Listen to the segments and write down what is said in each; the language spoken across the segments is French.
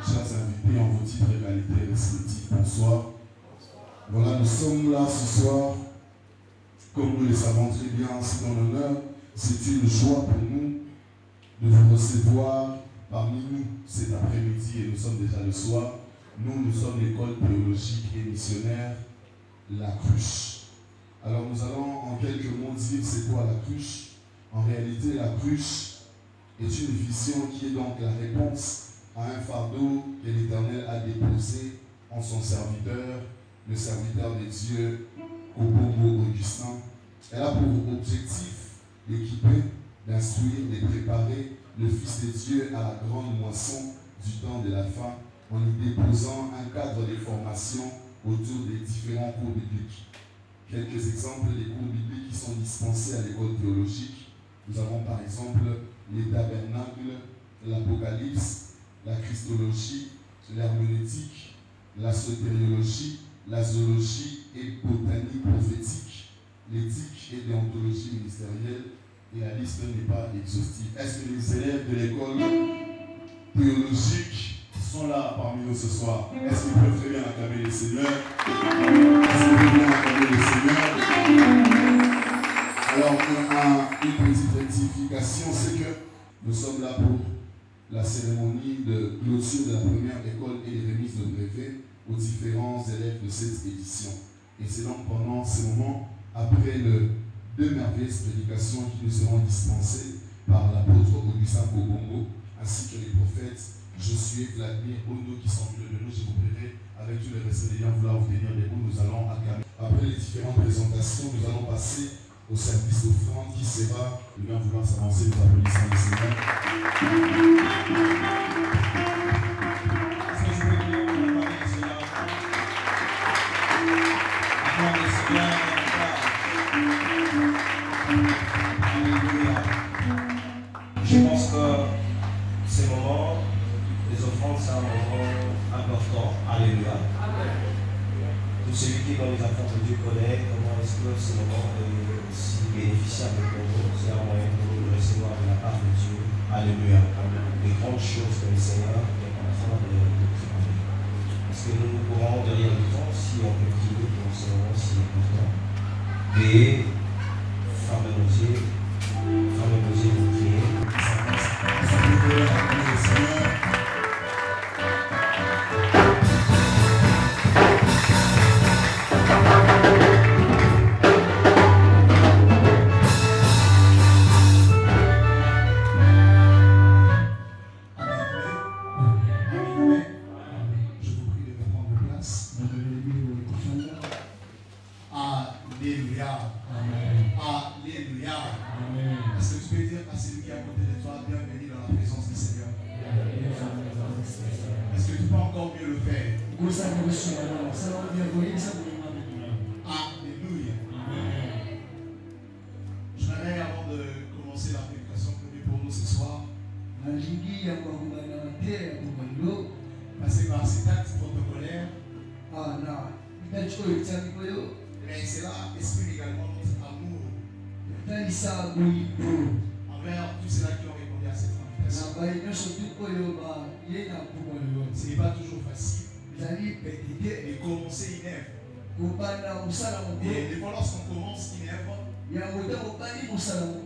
chers invités en vos titres et qualités respectives, bonsoir. Voilà, nous sommes là ce soir, comme nous le savons très bien, c'est dans l'honneur, c'est une joie pour nous de vous recevoir parmi nous cet après-midi et nous sommes déjà le soir. Nous sommes l'école théologique et missionnaire La Cruche. Alors nous allons en quelques mots dire c'est quoi la cruche. En réalité, la cruche est une vision qui est donc la réponse à un fardeau que l'Éternel a déposé en son serviteur, le serviteur de Dieu, Obongo Augustin. Elle a pour objectif d'équiper, d'instruire, de préparer le Fils de Dieu à la grande moisson du temps de la fin en y déposant un cadre de formation autour des différents cours bibliques. Quelques exemples des cours bibliques qui sont dispensés à l'école théologique. Nous avons par exemple les tabernacles, l'Apocalypse, la Christologie, l'herméneutique, la sotériologie, la zoologie et botanie prophétique, l'éthique et déontologie ministérielle, et la liste n'est pas exhaustive. Est-ce que les élèves de l'école théologique sont là parmi nous ce soir? Est-ce qu'ils peuvent très bien acclamer le Seigneur? Est-ce qu'ils peuvent bien acclamer le Seigneur? Alors, une petite rectification, c'est que nous sommes là pour la cérémonie de clôture de la première école et les remises de brevets aux différents élèves de cette édition. Et c'est donc pendant ce moment, après les deux merveilleuses prédications qui nous seront dispensées par l'apôtre Augustin Obongo, ainsi que les prophètes Josué, Vladimir, Ondo qui sont venus de nous, je vous prierai avec tout le respect des liens vouloir vous tenir debout, nous allons acclamer. Après les différentes présentations, nous allons passer au service d'offrande qui sera, le bien vouloir s'avancer, nous applaudissons le Seigneur. Je pense que ces moments, les offrandes, c'est un moment important. Alléluia. Tout celui qui est dans les affaires de Dieu connaît comment est-ce que ce moment est aussi bénéficiable pour nous. C'est un moyen pour nous de recevoir de la part de Dieu. Alléluia. Les grandes choses que le Seigneur est en train de préparer. Parce que nous pourrons derrière le temps, si on peut prier pour ce moment si important, et fermer nos yeux pour prier. Mais c'est là, exprime également notre amour envers tous ceux-là qui ont répondu à cette invitation. Ce n'est pas toujours facile de commencer une œuvre. Et des fois, lorsqu'on commence une œuvre,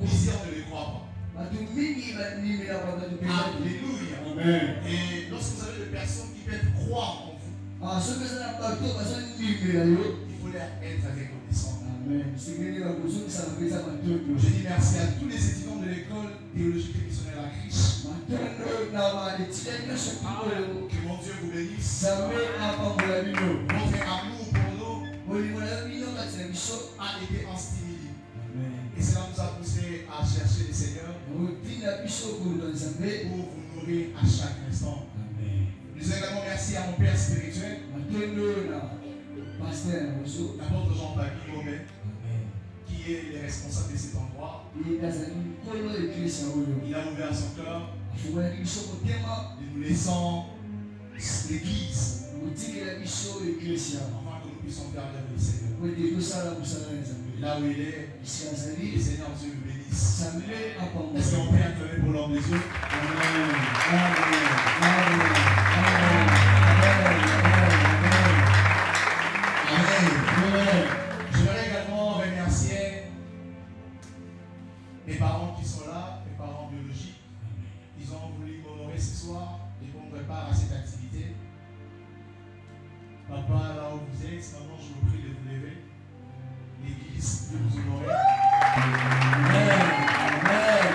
plusieurs ne le croient pas. Alléluia. Amen. Et lorsque vous avez des personnes qui peuvent croire en vous, il faut leur être reconnaissant. Amen. Je dis merci à tous les étudiants de l'école théologique et missionnaire La Cruche. Que mon Dieu vous bénisse. Votre amour pour nous a été instimulé. Et cela nous a poussé à chercher le Seigneur pour vous nourrir à chaque instant. Nous également merci à mon Père spirituel, l'apôtre Jean-Papi Gomé, qui est le responsable de cet endroit. Il a ouvert son cœur et nous laissons l'église afin que nous puissions faire l'œuvre du Seigneur. Là où il est, le Seigneur Dieu le bénisse. Est-ce qu'on peut acclamer pour l'homme des yeux? Amen. Amen. Amen. Amen. vous êtes. Maintenant, je vous prie de vous lever. L'Église veut vous honorer. Amen. Amen.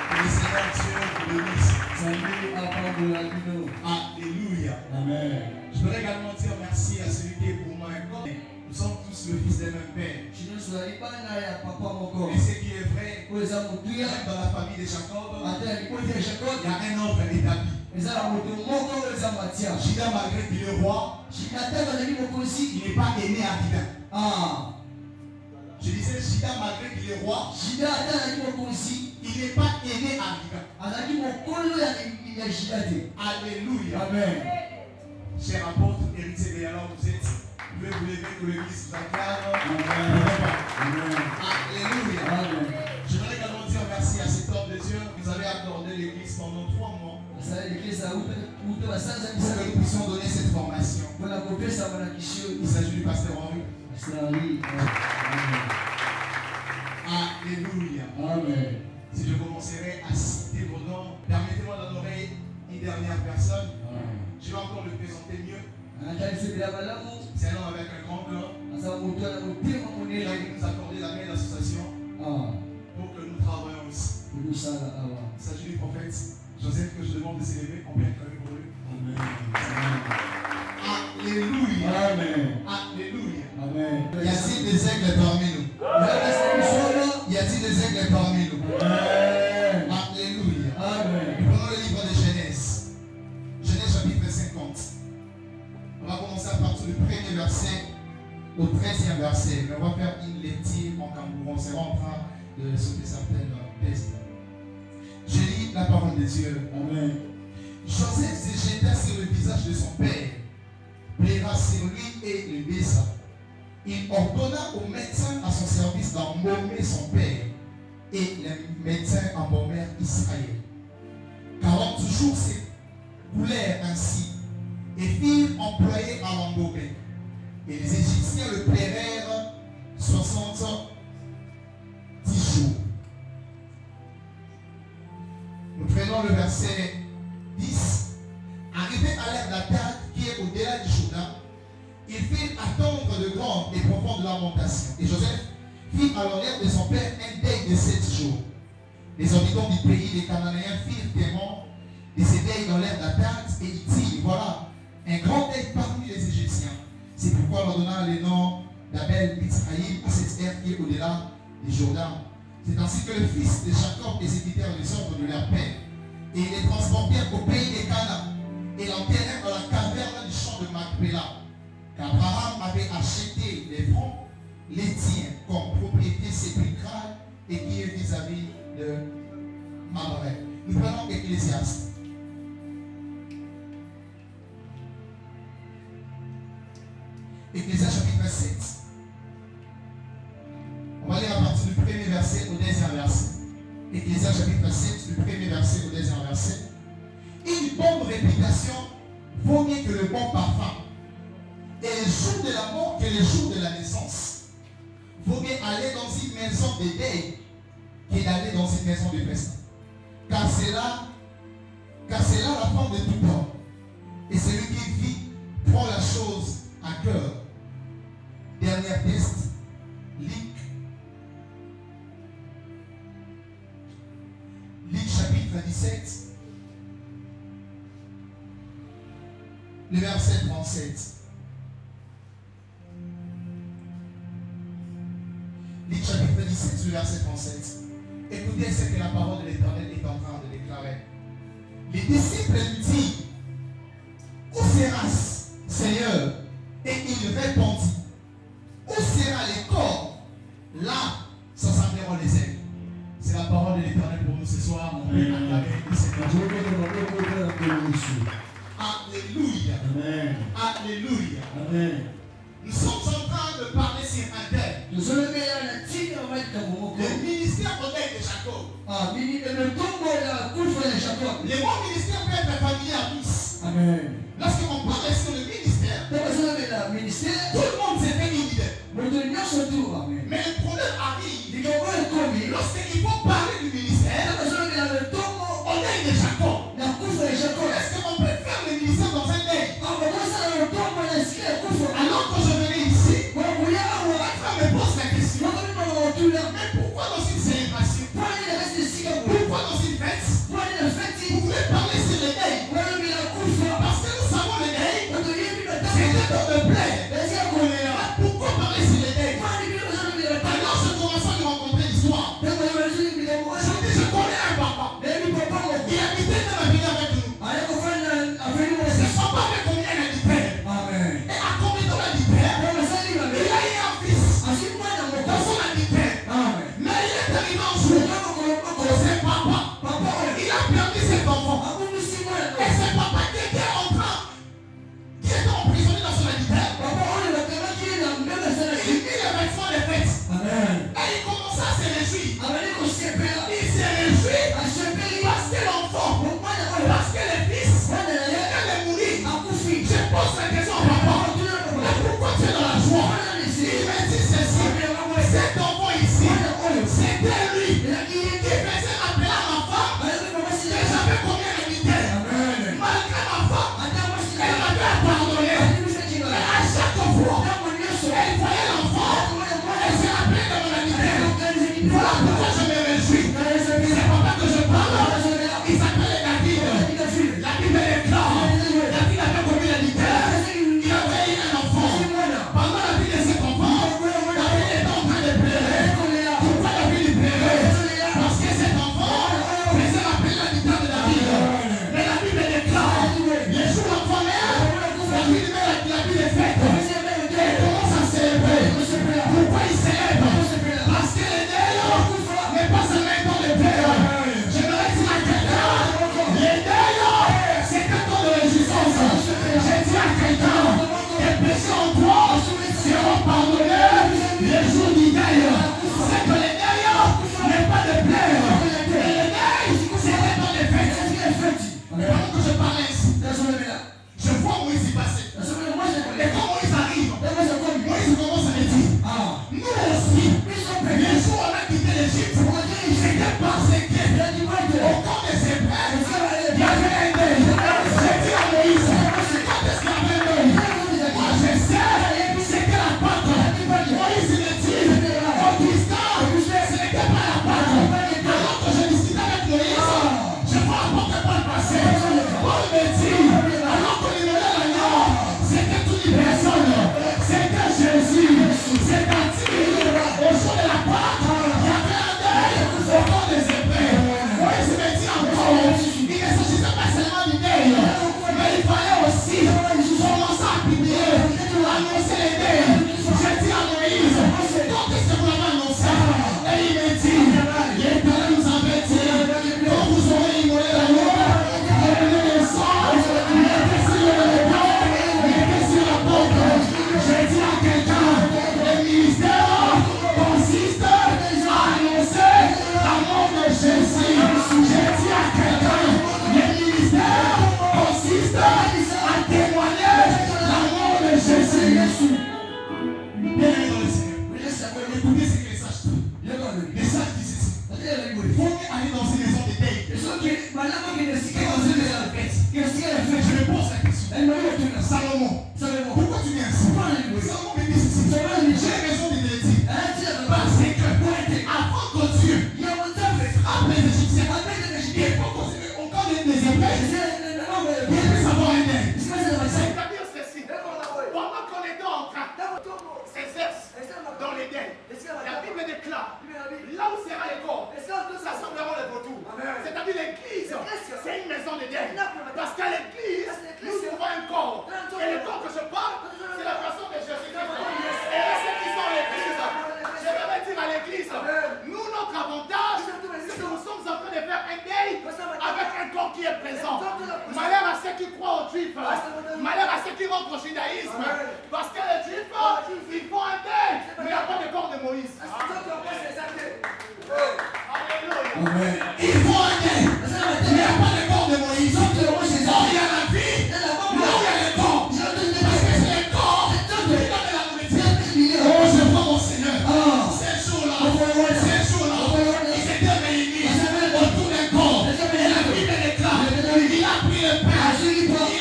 Que le Seigneur Dieu vous bénisse. Alléluia. Amen. Je voudrais également dire merci à celui qui est pour moi. Nous sommes tous le fils d'un même père. Et ce qui est vrai, même dans la famille de Jacob, il y a un ordre établi. Judas, malgré qu'il est roi, il n'est pas aimé à Judas. Je disais, Judas, malgré qu'il est roi, il n'est pas aimé à Judas. Alléluia. Amen. Cher apôtre, héritier de alors vous êtes. Vous pouvez vous lever que l'église vous acclame. Amen. Alléluia. Amen. Je voudrais également dire merci à cet homme de Dieu. Vous avez accordé l'église pendant 3 mois pour que nous puissions donner cette formation. Il s'agit du pasteur Henri. Alléluia. Amen. Si je commencerai à citer vos noms, permettez-moi d'honorer une dernière personne. Je vais encore le présenter mieux. C'est un homme avec un grand cœur. Il a voulu nous accorder la main d'association pour que nous travaillions ici. Il s'agit du prophète Joseph que je demande de s'élever. Combien de pour lui? Alléluia. Amen. Alléluia. Amen. Y a-t-il des aigles parmi nous? Y a-t-il des aigles parmi nous? Amen. Alléluia. Amen. Nous prenons le livre de Genèse. Genèse chapitre 50. On va commencer à partir du premier verset au 13e verset. Mais on va faire une lecture en cambouron. C'est en train de sauter certaines pistes. Je lis la parole de Dieu. Amen. Joseph se jeta sur le visage de son père, plaira sur lui et le baisa. Il ordonna aux médecins à son service d'embaumer son père, et les médecins embaumèrent Israël. 40 jours s'écoulèrent ainsi, et firent employer à l'embaumer. Et les Égyptiens le plairèrent 70 jours. Nous prenons le verset 10. Arrivé à l'ère d'Atad, qui est au-delà du Jourdain, il fit attendre de grandes et profondes lamentations. Et Joseph fit alors l'ère de son père un deuil de 7 jours. Les habitants du pays des Cananéens firent témoin de ces deuils dans l'ère d'Atad, et il dit, voilà, un grand deuil parmi les Égyptiens. C'est pourquoi on leur donna le nom d'Abel Mitzraïm à cette ère qui est au-delà du Jourdain. C'est ainsi que le fils de Jacob exécutèrent les ordres de leur père. Et ils les transportèrent au pays des Canaan et l'enterrèrent dans la caverne du champ de Macpéla, qu'Abraham avait acheté les francs laitiers comme propriété sépulcrale et qui est vis-à-vis de Mamré. Nous prenons Ecclésiaste. Ecclésiaste chapitre 7. On va lire à partir du premier verset au deuxième verset. Ecclésiaste chapitre 7, du premier verset au deuxième verset. Une bonne réputation vaut mieux que le bon parfum. Et les jours de la mort que les jours de la naissance. Vaut mieux aller dans une maison de deuil que d'aller dans une maison de festin. Car c'est là la fin de tout homme. Et celui qui vit prend la chose à cœur. Dernier test, Luc chapitre 17, le verset 37. Luc chapitre 17, le verset 37. Écoutez ce que la parole de l'Éternel est en train de déclarer. Les disciples lui disent, où seras-tu, Seigneur? Et il répondit, où sera les corps? Là s'assembleront les aigles. C'est la parole de l'Éternel pour nous ce soir. On peut acclamer le Seigneur. Alléluia. Amen. Alléluia. Amen. Nous sommes en train de parler sur un thème. Le ministère au deuil de Jacob. Le bon ministère peut être familier à tous. Amen. Lorsqu'on parle sur le ministère, tout le monde s'est fait une idée. Mais le problème arrive lorsqu'il faut parler du ministère au deuil de Jacob. Est-ce qu'on peut faire le ministère dans un deuil? Alors que je venais Salomon, pourquoi tu viens ainsi? Salomon me dit ceci. J'ai raison de te le dire. Parce que avant que Dieu frappe les Égyptiens, il faut continuer encore les Hébreux. Il faut savoir un deuil. C'est-à-dire ceci. Pendant qu'on était en train de s'exercer dans les deuils, la Bible déclare là où sera les corps, s'assembleront les vautours. C'est-à-dire l'église, c'est une maison de deuil. Parce qu'à l'église, nous trouvons un corps. Et le corps que je parle, c'est la personne de Jésus-Christ. Et ceux qui sont à l'église, je vais dire à l'église, nous, notre avantage, c'est que nous sommes en train de faire un deuil avec un corps qui est présent. Malheur à ceux qui croient au juif, malheur à ceux qui rentrent au judaïsme. Parce que les juifs, ils font un deuil, mais il n'y a pas de corps de Moïse. Alléluia. Il faut un deuil. Il n'y a pas de corps de Moïse. Il y a la vie, là où il y a le corps. Parce que c'est le corps qui donne la nourriture. Oh, je vois mon Seigneur. Ces jours-là, ils étaient réunis autour d'un corps. Et la Bible déclare, il a pris le pain, il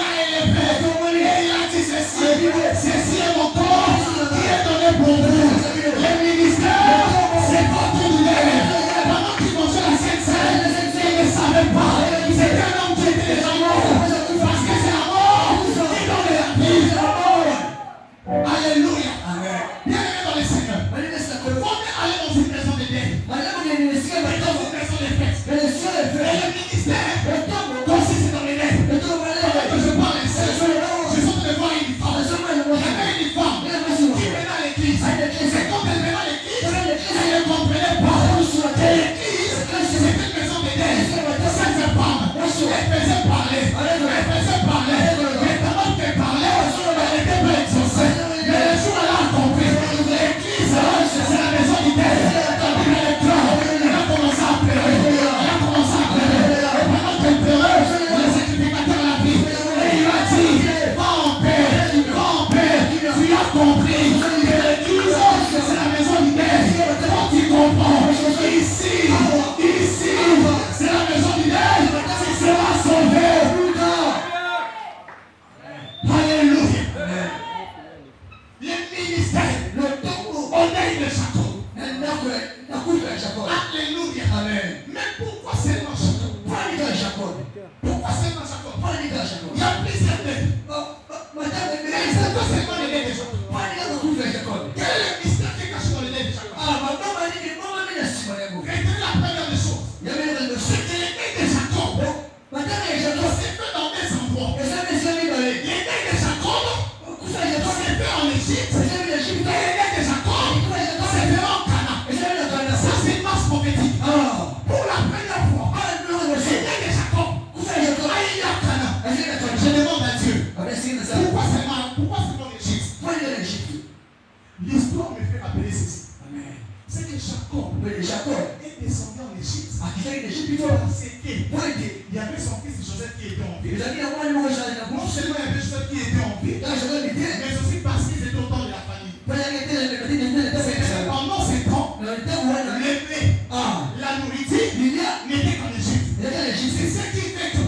a élevé, et il a dit ceci est mon corps qui est donné pour vous. Le ministère, c'est votre deuil. Pendant qu'il mangeait la Sainte Seine, il ne savait pas. C'était un homme qui était déjà mort. Parce que c'est la mort qui donne la vie. Alléluia. Bien-aimé dans le Seigneur. Faut bien aller dans une maison de deuil. Et dans une maison de fête. Et le ministère consiste dans les deuils. Pendant que je parle ici, je suis en train de voir une femme. J'avais une femme qui venait à l'église. C'est quand elle venait à l'église, elle ne comprenait pas. Et l'église, c'était une maison de deuil. Cette femme, elle faisait parler. Mais pendant qu'elle parlait, elle n'était pas exaucée. Mais le jour où elle a compris, l'église, c'est la maison du deuil. Quand elle est claire, elle a commencé à pleurer. Et pendant qu'elle pleurait, le sacrificateur l'a vu. Et il a dit, va en paix, tu as compris que l'église, c'est la maison du deuil. Quand tu comprends, ici, c'est la maison du deuil, tu seras sauvé. Alléluia. Le ministère, au deuil de Jacob. Alléluia. Mais pourquoi seulement Jacob? Pourquoi seulement Jacob? Il y a plusieurs deuils. Mais c'est pas seulement le deuil de Jacob. Quel est le mystère qui est caché dans le deuil de Jacob? Retenez la première des choses. C'est que le deuil de Jacob s'est fait dans des endroits. Le deuil de Jacob s'est fait en Égypte. Et le deuil de Jacob s'est fait en Canaan. Ça c'est une masse prophétique. Pour la première fois, le deuil de Jacob a eu à Canaan. Je demande à Dieu, pourquoi seulement l'Égypte? L'histoire me fait rappeler ceci. C'est que Jacob est descendu en Égypte. Il y avait son fils Joseph qui était en vie. Non seulement il y avait Joseph qui était en vie, mais aussi parce qu'il était au temps de la famille. C'est pendant ces temps, le blé, la nourriture n'était qu'en Égypte. C'est ce qui fait que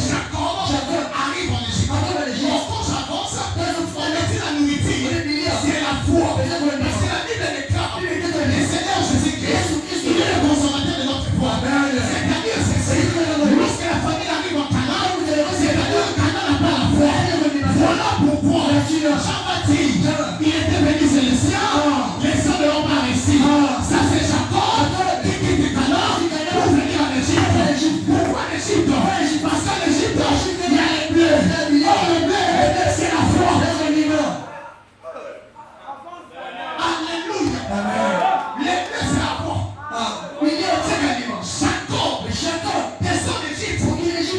Jacob arrive en Égypte. Quand j'avance, on me dit la nourriture, c'est la foi. Parce que la Bible déclare, le Seigneur Jésus-Christ, il est le consommateur de notre foi. C'est-à-dire, lorsque la famille arrive en Canaan, c'est-à-dire que Canaan n'a pas la foi. Voilà pourquoi Jean-Baptiste, il était venu sur le ciel, les sons de l'homme par ici. Ça c'est Jacob qui quitte Canaan pour venir en Égypte. Pourquoi l'Égypte? Parce qu'en Égypte, il y a les bleus. Or le bleu, c'est la foi. Alléluia. Les bleus, c'est la foi. Jacob descend d'Égypte.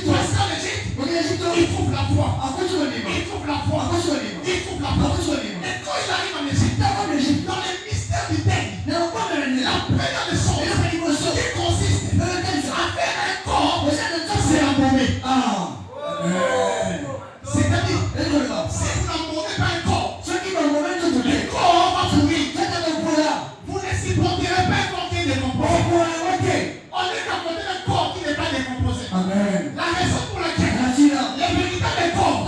Parce qu'en Égypte, il trouve la foi. Et quand il arrive en Égypte, dans le mystère du deuil, la première des choses qui consiste à faire un corps, c'est la momie. C'est-à-dire, si vous n'embaumez pas un corps, le corps va pourrir. Vous ne supporterez pas un corps qui est décomposé. On est qu'à côté d'un corps qui n'est pas décomposé. La raison pour laquelle les véritables corps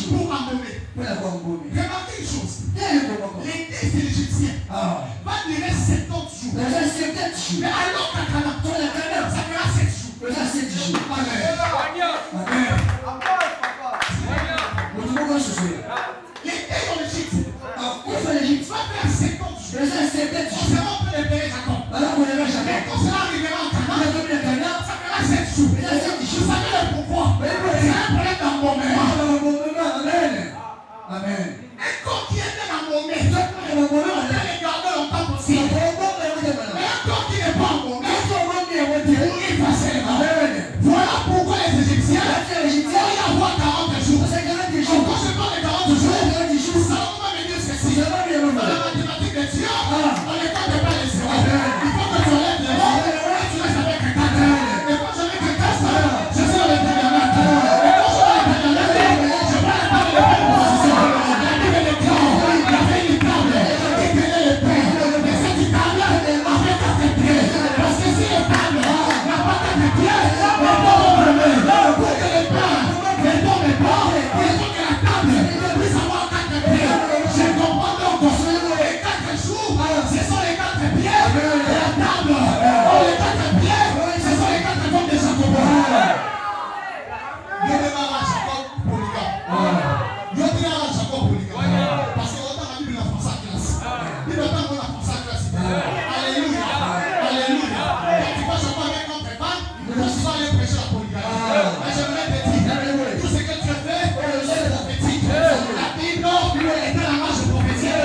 jours pour embaumer. Remarquez une chose. L'été de l'Égyptien va durer 70 jours. Mais alors qu'à Canaan, ça fera 7 jours. Amen. L'été en Égypte va faire 50 jours. On sera en train de payer Jacob. Mais quand cela arrivera en Canaan, ça fera 7 jours. Vous savez le pourquoi? C'est un problème d'embaumement. Amen. Un corps qui est embaumé, on peut le garder longtemps possible. Mais un corps qui n'est pas embaumé, mourir facilement. Voilà pourquoi les Égyptiens vont y avoir 40 jours. Quand je parle de 40 jours, ça va me dire ceci. Dans la mathématique de Dieu, on ne compte pas les zéros. Il faut que tu enlèves les mots et tu restes avec un 4. Et quand je mets un 4, je suis avec un 4. Et quand je mets un 4, je parle pas de la même position. La Bible est claire. Il y avait une table qui tenait le pain. Et cette table avait 4 pieds. Parce que si les tables n'a pas 4 pieds, les pommes vont tomber. Pour que les pains ne tombent pas, il faut que la table puisse avoir 4 pieds. Je comprends donc. Les 4 jours, ce sont les 4 pieds. Et la table, les 4 pieds, ce sont les 4 pommes de Jacob. Je démarre à Jacob polygame. Je démarre à Jacob polygame. Parce que autant la Bible la France à classe. Il doit pas la France à classe. Alléluia. Alléluia. Quand tu vas Jacob avec notre femme, tu vas aller prêcher la polygamie. Mais j'aimerais te dire, tout ce que tu fais, c'est prophétique. La Bible est dans la marche prophétique.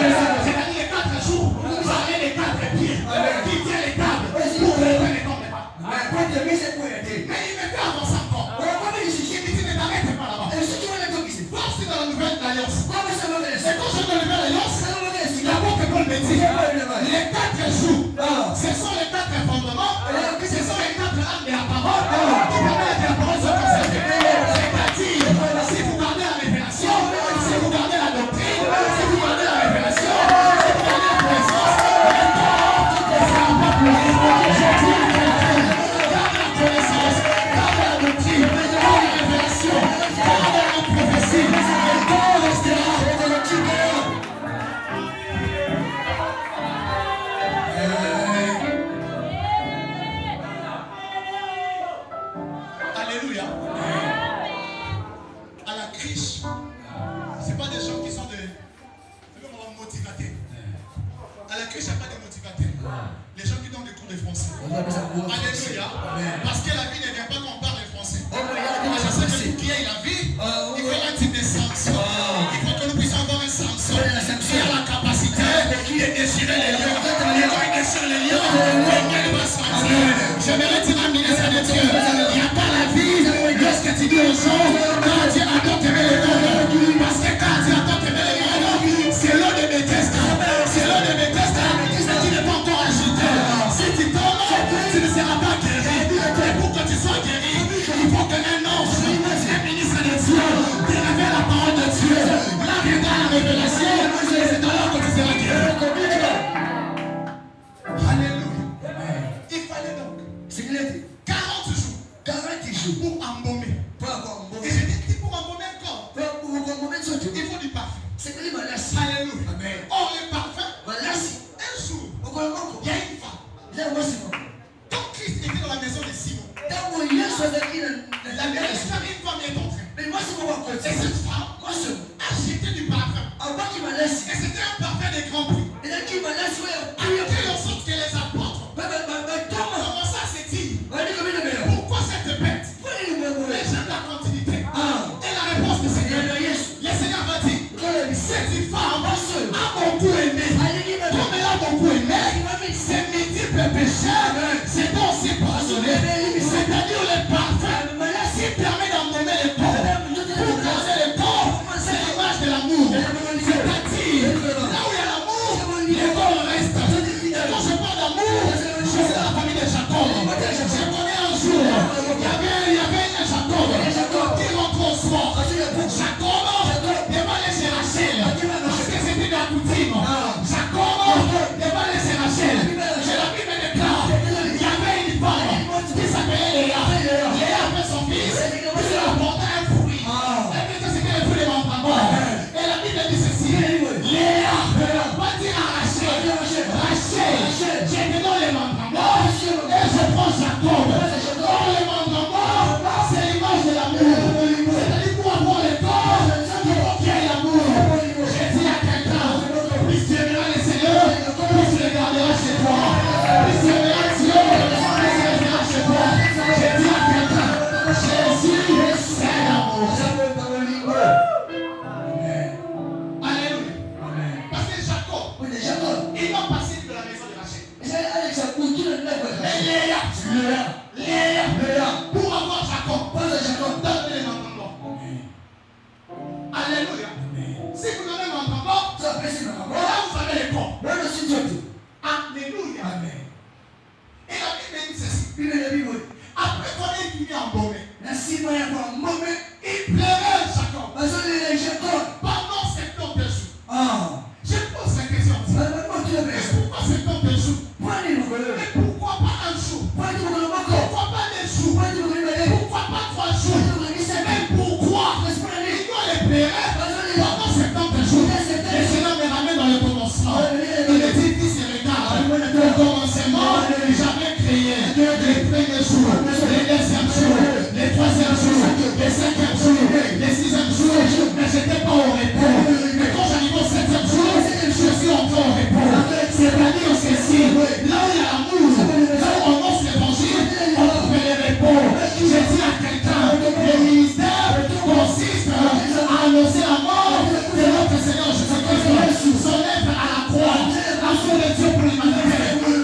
C'est-à-dire les 4 jours, vous avez les 4 pieds qui tiennent les tables pour que les pains ne tombent pas. Mais il me fait avancer encore. Il me dit ne t'arrête pas là-bas. Voir si dans la nouvelle alliance. C'est quand je vais la nouvelle alliance, l'apôtre Paul me dit, les 4 jours, ce sont les 4 fondements, ce sont les 4 armes de la parole qui permettent que la parole soit conservée. C'est-à-dire, si vous gardez la révélation, si vous gardez la doctrine, si vous gardez la révélation, si vous gardez la connaissance, c'est un peu plus. Gardez la connaissance, gardez la doctrine, gardez la révélation, gardez la prophétie, et tout restera. Alléluia. À la criche, c'est pas des gens qui sont des motivateurs. À la criche, il n'y a pas de motivateurs. Les gens qui donnent des cours de français. Alléluia. Parce que la vie ne vient pas quand on parle de français. Je sais que pour qu'il y ait la vie, il faut un type de sanction. Il faut que nous puissions avoir un sanction qui a la capacité de déchirer les lions. Et quand il déchire les lions, il va sortir. J'aimerais dire à ministre de Dieu, il n'y a pas la vie lorsque tu dis aux gens, quand Dieu attend t'aimer le monde. Parce que quand Dieu attend t'aimer le monde, c'est l'eau de Bethesda. C'est l'eau de Bethesda. Tu n'es pas encore agité. Si tu tombes, tu ne seras pas guéri. Et pour que tu sois guéri, il faut qu'un ange, un ministre de Dieu, te révèle la parole de Dieu. Là viendra la révélation, et c'est alors que tu seras guéri. Alléluia. Il fallait donc 40 jours pour embaumer. Et je dis pour embaumer un corps, il faut du parfum. Alléluia. Or le parfum, un jour, il y a une femme. Quand Christ était dans la maison de Simon, la première femme est entrée. Et cette femme a jeté du parfum. Et c'était un parfum de grand prix. En telle sorte que les apôtres commençaient à se dire, pourquoi cette bête? Les Il plairait Jacob pendant 70 jours. Je pose la question. Mais pourquoi 70 jours? Mais pourquoi pas un jour? Pourquoi pas 2 jours? Pourquoi pas 3 jours? Mais pourquoi? Il doit les plairait pendant 70 jours. Et cela me ramène dans le commencement. Il est dit, fils et regarde, au commencement, j'avais créé les premiers jours, les deuxièmes jours, les troisièmes jours, les cinquièmes jours, les sixièmes jours, mais je n'étais pas au repos. Mais quand j'arrive au 7e jour, je suis encore au repos. C'est-à-dire ceci, là où il y a l'amour, là où on annonce l'évangile, on trouve les repos. Je dis à quelqu'un, le ministère consiste à annoncer la mort de notre Seigneur Jésus-Christ, son œuvre à la croix, l'amour de Dieu pour l'humanité.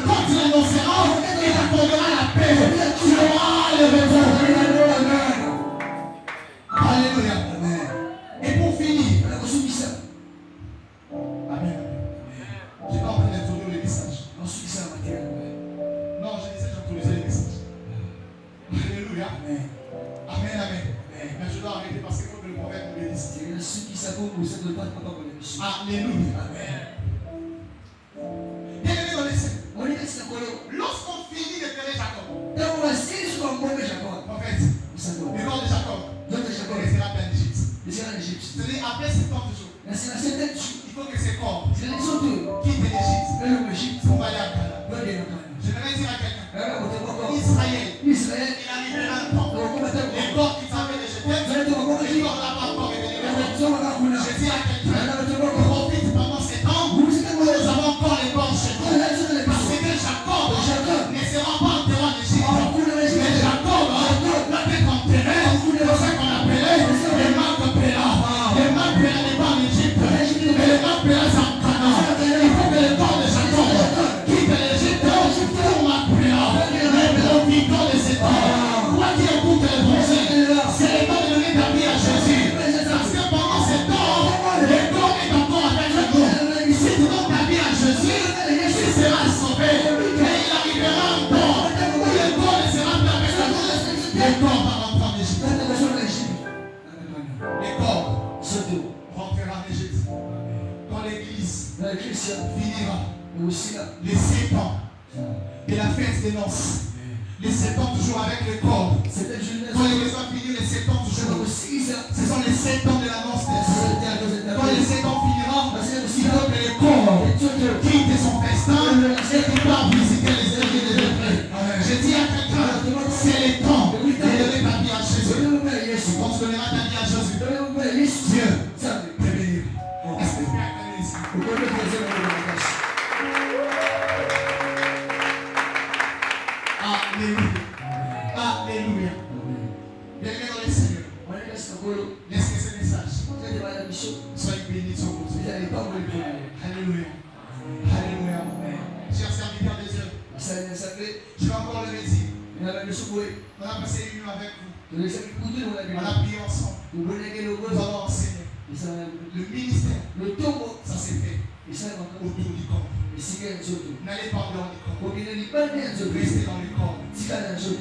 Quand tu l'annonceras, il t'accordera la paix, tu auras le repos. Alléluia. Et pour finir, Amen. Je n'ai pas en train d'introduire le message. Non, je disais j'introduisais le message. Alléluia. Amen, amen. Mais je dois arrêter parce qu'il faut que le prophète nous bénisse. Alléluia. Bien aimé dans les saints, lorsqu'on finit de plairer Jacob, prophète, le corps de Jacob restera en Égypte. C'est-à-dire après 70 jours, il faut que ces corps quittent l'Égypte pour aller à Canaan. J'aimerais dire à quelqu'un, Israël, il arrivera un temps, les corps qui s'avaient rejetés, les corps là-bas encore revenus. Je dis à quelqu'un, profite pendant ces temps, nous avons encore les corps chez nous. Parce que Jacob ne sera pas enterré en Égypte, mais Jacob doit être enterré. C'est pour ça qu'on appelait les Macpéla. Les Macpéla n'est pas en Égypte, mais les Macpéla c'est en Canaan. Il faut que le corps de Jacob quitte l'Égypte pour Macpéla. Mais profitant de ces temps, quoi qu'il écoute l'évangile, c'est le temps de donner ta vie à Jésus. Parce que pendant ces temps, le corps est encore avec nous. Si tu donnes ta vie à Jésus, tu seras sauvé. Mais il arrivera un temps où le corps ne sera plus avec nous. Le corps va rentrer en Égypte. Le corps rentrera en Égypte. Quand l'Église finira les 7 ans de la fête des noces, les 70 jours avec le corps. Quand l'Église va finir les 70 jours, ce sont les 7 ans de la noce. Quand les 7 ans finira, il faut que le corps quitte son festin et qu'il part visiter les églises des autres. Je dis à quelqu'un, c'est le temps de donner ta vie à Jésus. Quand tu donneras ta vie à Jésus, Dieu te bénira. Est-ce que tu as acclamé ici? Alléluia. Alléluia. Bienvenue dans les Seigneurs. Laissez ce message. Soyez bénis de son côté. Alléluia. Alléluia. Chers serviteurs de Dieu, je vais encore le dire. On a passé une nuit avec vous. On a prié ensemble. Nous allons enseigner. Le ministère, ça s'est fait autour du corps. N'allez pas en dehors du corps. Restez dans le corps.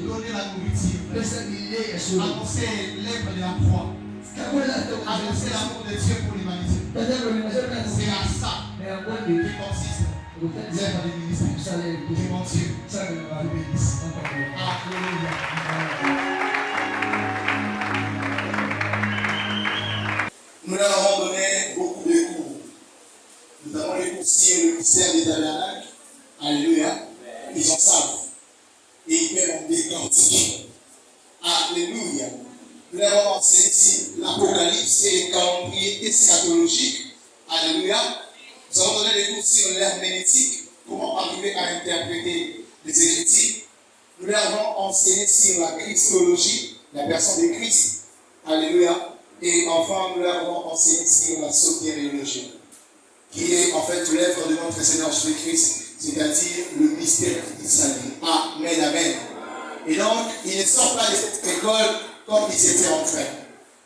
Donnez la nourriture. Annoncez l'œuvre de la croix. Annoncez l'amour de Dieu pour l'humanité. C'est à ça qui consiste l'œuvre du ministère. Que mon Dieu vous bénisse. Alléluia. Nous leur avons donné beaucoup de cours. Nous avons les cours sur le mystère des tabernacles. Alléluia. Ils en savent. Et ils peuvent en décortiquer. Alléluia. Nous avons enseigné ici l'Apocalypse et le calendrier eschatologique. Alléluia. Nous avons donné des cours sur l'herméneutique. Comment arriver à interpréter les Écritures. Nous l'avons enseigné sur la Christologie, la personne de Christ. Alléluia. Et enfin, nous l'avons enseigné sur la sotériologie, qui est en fait l'œuvre de notre Seigneur Jésus-Christ, c'est-à-dire le mystère du salut. Amen, amen. Et donc, ils ne sortent pas de cette école comme ils étaient entrés.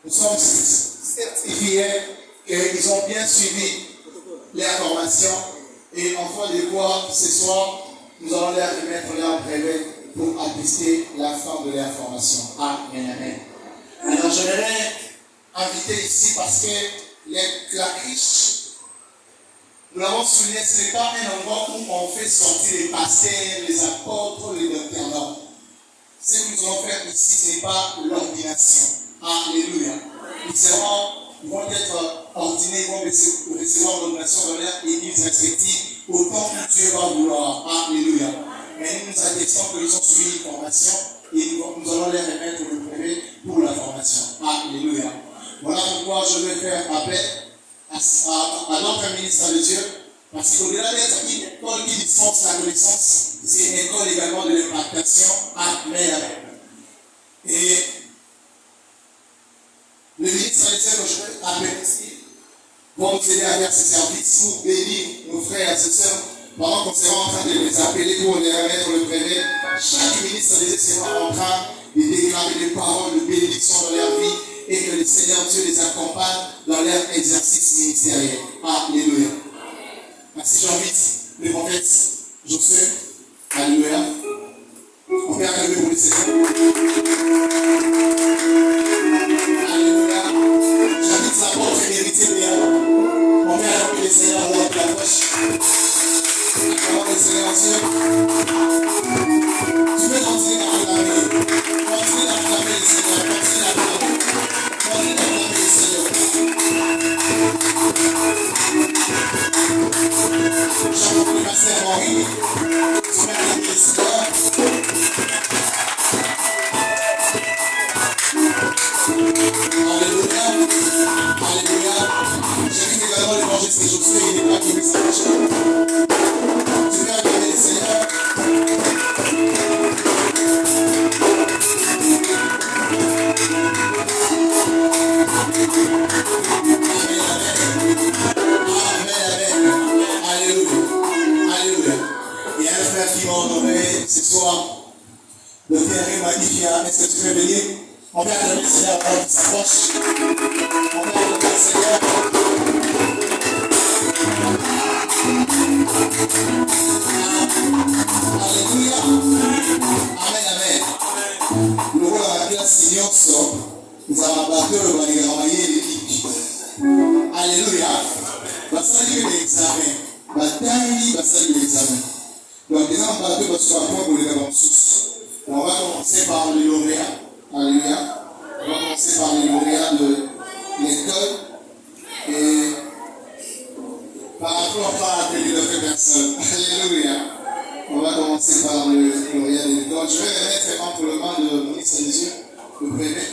Nous sommes certifiés qu'ils ont bien suivi les formations. Et enfin, de quoi ce soir, nous allons leur remettre leur brevet pour attester la fin de leur formation. Amen, amen. Alors j'aimerais inviter ici parce que la cruche, nous l'avons souligné, ce n'est pas un endroit où on fait sortir les pasteurs, les apôtres, les docteurs. Non. Ce que nous allons faire ici, ce n'est pas l'ordination. Alléluia. Ils vont être ordinés, ils vont recevoir l'ordination dans leur église respective autant que Dieu va vouloir. Alléluia. Mais nous nous attestons qu'ils ont suivi une formation et nous allons les remettre le brevet pour la formation. Alléluia. Voilà pourquoi je vais faire appel à notre ministère de Dieu, parce qu'au-delà d'être une école qui dispense la connaissance, c'est une école également de l'impactation. Amen. Et le ministre de Dieu que je vais appeler ici vont nous aider à faire ce service pour bénir nos frères et sœurs pendant qu'on sera en train de les appeler pour les remettre le brevet. Chaque ministre de Dieu sera en train de déclarer des paroles de bénédiction dans leur vie et que le Seigneur Dieu les accompagne dans leur exercice ministériel. Alléluia. Ainsi j'invite le prophète Josué. Alléluia. On peut acclamer pour le Seigneur. Alléluia. J'invite l'apôtre héritier Léa. On peut acclamer le Seigneur à la poche. Acclamons le Seigneur Dieu. Tu peux continuer à acclamer. Continue d'acclamer le Seigneur. Continue d'acclamer. Continue d'acclamer le Seigneur. J'appelle le pasteur Henri. Tu peux acclamer le Seigneur. Alléluia. Alléluia. J'invite également l'évangéliste Josué. Il est là qui veut s'approcher. Tu peux acclamer le Seigneur. Ce soir, le frère est magnifique. Est-ce que tu peux venir? On va acclamer le Seigneur avant qu'il s'approche. On va acclamer le Seigneur. Alléluia. Amen, amen. Le rôle à la classe nyonso, nous avons battu le banigamaye l'équipe. Alléluia. Basali l'examen. Bataille, basali l'examen. Donc, les gens battus parce qu'on va prendre les gars on va commencer par les lauréats. Alléluia. On va commencer par les lauréats de l'école. Et par rapport à appeler d'autres personnes. Alléluia. On va commencer par le lauréat de l'école. Je vais remettre entre les mains de mon ministre des Dieu le brevet.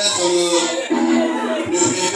remettre le bébé.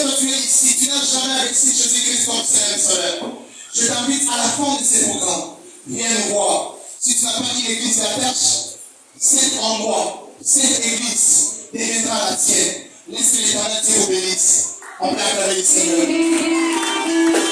peut-être tu es ici, tu n'as jamais reçu Jésus-Christ comme Seigneur et Sauveur. Je t'invite à la fin de ces programmes, viens nous voir. Si tu n'as pas une église d'attache, cet endroit, cette église deviendra la tienne. Laisse que l'Éternel te bénisse. On peut acclamer le Seigneur.